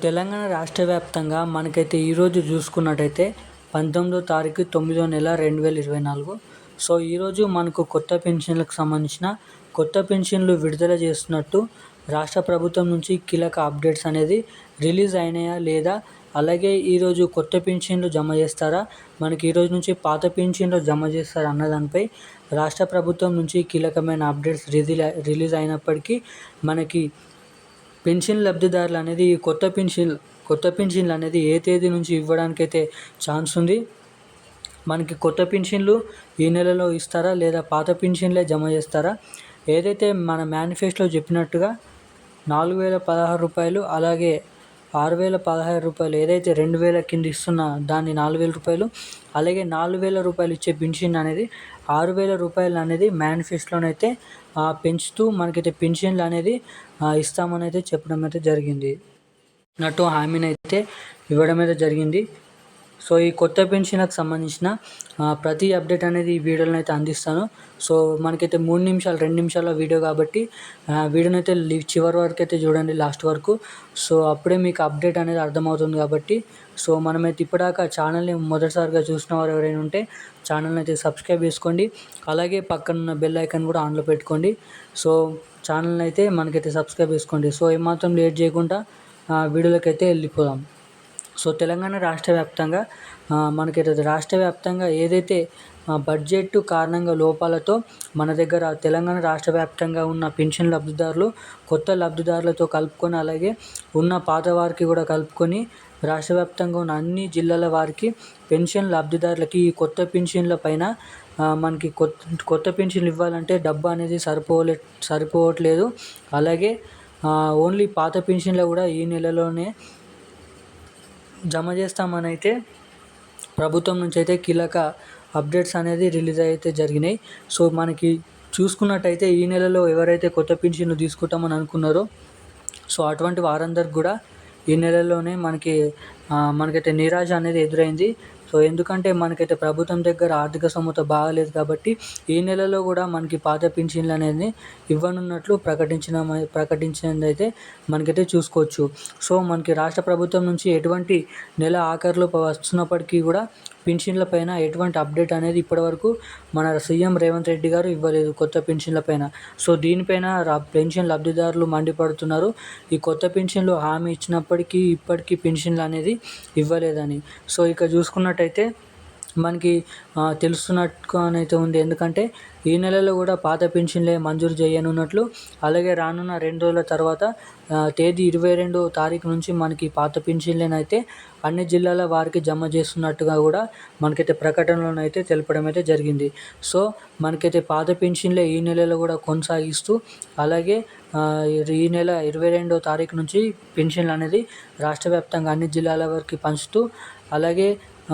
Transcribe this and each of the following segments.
తెలంగాణ రాష్ట్ర వ్యాప్తంగా మనకైతే ఈరోజు చూసుకున్నట్టయితే 19వ తారీఖు 9వ నెల 2024. సో ఈరోజు మనకు కొత్త పెన్షన్లకు సంబంధించిన కొత్త పెన్షన్లు విడుదల చేస్తున్నట్టు రాష్ట్ర ప్రభుత్వం నుంచి కీలక అప్డేట్స్ అనేది రిలీజ్ అయినాయా లేదా, అలాగే ఈరోజు కొత్త పెన్షన్లు జమ చేస్తారా, మనకి ఈరోజు నుంచి పాత పెన్షన్లు జమ చేస్తారా అన్న దానిపై రాష్ట్ర ప్రభుత్వం నుంచి కీలకమైన అప్డేట్స్ రిలీజ్ అయినప్పటికీ మనకి పెన్షన్ లబ్ధిదారులు అనేది కొత్త పెన్షన్లు అనేది ఏ తేదీ నుంచి ఇవ్వడానికైతే ఛాన్స్ ఉంది, మనకి కొత్త పెన్షన్లు ఈ నెలలో ఇస్తారా లేదా పాత పెన్షన్లే జమ చేస్తారా, ఏదైతే మన మేనిఫెస్టోలో చెప్పినట్టుగా 4016 రూపాయలు అలాగే 6016 రూపాయలు ఏదైతే 2000 కింద ఇస్తున్న దాన్ని 4000 రూపాయలు, అలాగే 4000 రూపాయలు ఇచ్చే పెన్షన్ అనేది 6000 రూపాయలు అనేది మేనిఫెస్టోలోనైతే పెంచుతూ మనకైతే పెన్షన్లు అనేది ఇస్తామని అయితే చెప్పడం అయితే జరిగింది. నట్టు హామీని అయితే ఇవ్వడం అయితే జరిగింది. సో ఈ కొత్త పెన్షన్లకు సంబంధించిన ప్రతి అప్డేట్ అనేది ఈ వీడియోలో అయితే అందిస్తాను. సో మనకైతే 2 నిమిషాల వీడియో కాబట్టి వీడియోని అయితే చివరి వరకు అయితే చూడండి, లాస్ట్ వరకు. సో అప్పుడే మీకు అప్డేట్ అనేది అర్థమవుతుంది కాబట్టి. సో మనమైతే ఇప్పటిదాకా ఛానల్ని మొదటిసారిగా చూసిన వారు ఎవరైనా ఉంటే ఛానల్ని అయితే సబ్స్క్రైబ్ చేసుకోండి, అలాగే పక్కన బెల్ ఐకాన్ కూడా ఆన్లో పెట్టుకోండి. సో ఛానల్ని అయితే మనకైతే సబ్స్క్రైబ్ చేసుకోండి. సో ఏమాత్రం లేట్ చేయకుండా వీడియోలోకి అయితే వెళ్ళిపోదాం. సో తెలంగాణ రాష్ట్ర వ్యాప్తంగా మనకైతే రాష్ట్ర వ్యాప్తంగా ఏదైతే బడ్జెట్ కారణంగా లోపాలతో మన దగ్గర తెలంగాణ రాష్ట్ర వ్యాప్తంగా ఉన్న పెన్షన్ లబ్ధిదారులు కొత్త లబ్ధిదారులతో కలుపుకొని, అలాగే ఉన్న పాత వారికి కూడా కలుపుకొని రాష్ట్ర వ్యాప్తంగా ఉన్న అన్ని జిల్లాల వారికి పెన్షన్ లబ్ధిదారులకి ఈ కొత్త పెన్షన్ల పైన మనకి కొత్త పెన్షన్లు ఇవ్వాలంటే డబ్బు అనేది సరిపోవట్లేదు. అలాగే ఓన్లీ పాత పెన్షన్లు కూడా ఈ నెలలోనే జమ చేస్తామని అయితే ప్రభుత్వం నుంచి అయితే కీలక అప్డేట్స్ అనేది రిలీజ్ అయితే జరిగినాయి. సో మనకి చూసుకున్నట్టయితే ఈ నెలలో ఎవరైతే కొత్త పెన్షన్లు తీసుకుంటామని అనుకున్నారో సో అటువంటి వారందరికి కూడా ఈ నెలలోనే మనకైతే నిరాశ అనేది ఎదురైంది. సో ఎందుకంటే మనకైతే ప్రభుత్వం దగ్గర ఆర్థిక స్థోమత బాగాలేదు కాబట్టి ఈ నెలలో కూడా మనకి పాత పెన్షన్లు అనేది ఇవ్వనున్నట్లు ప్రకటించింది అయితే మనకైతే చూసుకోవచ్చు. సో మనకి రాష్ట్ర ప్రభుత్వం నుంచి ఎటువంటి నెల ఆఖరిలో వస్తున్నప్పటికీ కూడా పెన్షన్ల పైన ఎటువంటి అప్డేట్ అనేది ఇప్పటివరకు మన సీఎం రేవంత్ రెడ్డి గారు ఇవ్వలేదు కొత్త పెన్షన్ల పైన. సో దీనిపైన పెన్షన్ లబ్ధిదారులు మండిపడుతున్నారు, ఈ కొత్త పెన్షన్లు హామీ ఇచ్చినప్పటికీ ఇప్పటికీ పెన్షన్లు అనేది ఇవ్వలేదని. సో ఇక చూసుకున్నట్టయితే మనకి తెలుస్తున్నట్టుగానైతే ఉంది, ఎందుకంటే ఈ నెలలో కూడా పాత పెన్షన్లే మంజూరు చేయనున్నట్లు, అలాగే రానున్న 2 రోజుల తర్వాత తేదీ 22వ తారీఖు నుంచి మనకి పాత పెన్షన్లనైతే అన్ని జిల్లాల వారికి జమ చేస్తున్నట్టుగా కూడా మనకైతే ప్రకటనలోనైతే తెలపడం అయితే జరిగింది. సో మనకైతే పాత పెన్షన్లే ఈ నెలలో కూడా కొనసాగిస్తూ, అలాగే ఈ నెల 22వ తారీఖు నుంచి పెన్షన్లు అనేది రాష్ట్ర వ్యాప్తంగా అన్ని జిల్లాల వరకు పంచుతూ, అలాగే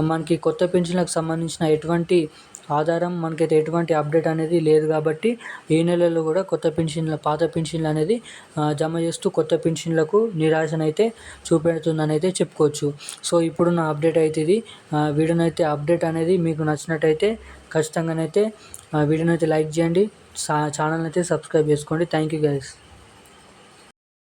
మనకి కొత్త పెన్షన్లకు సంబంధించిన ఎటువంటి ఆధారం మనకైతే ఎటువంటి అప్డేట్ అనేది లేదు కాబట్టి ఈ నెలలో కూడా పాత పెన్షన్లు అనేది జమ చేస్తూ కొత్త పెన్షన్లకు నిరాశనైతే చూపెడుతుందని అయితే చెప్పుకోవచ్చు. సో ఇప్పుడున్న అప్డేట్ అయితే ఇది. వీడియోనైతే అప్డేట్ అనేది మీకు నచ్చినట్టయితే ఖచ్చితంగానైతే వీడియోనైతే లైక్ చేయండి, ఛానల్ని అయితే సబ్స్క్రైబ్ చేసుకోండి. Thank you guys.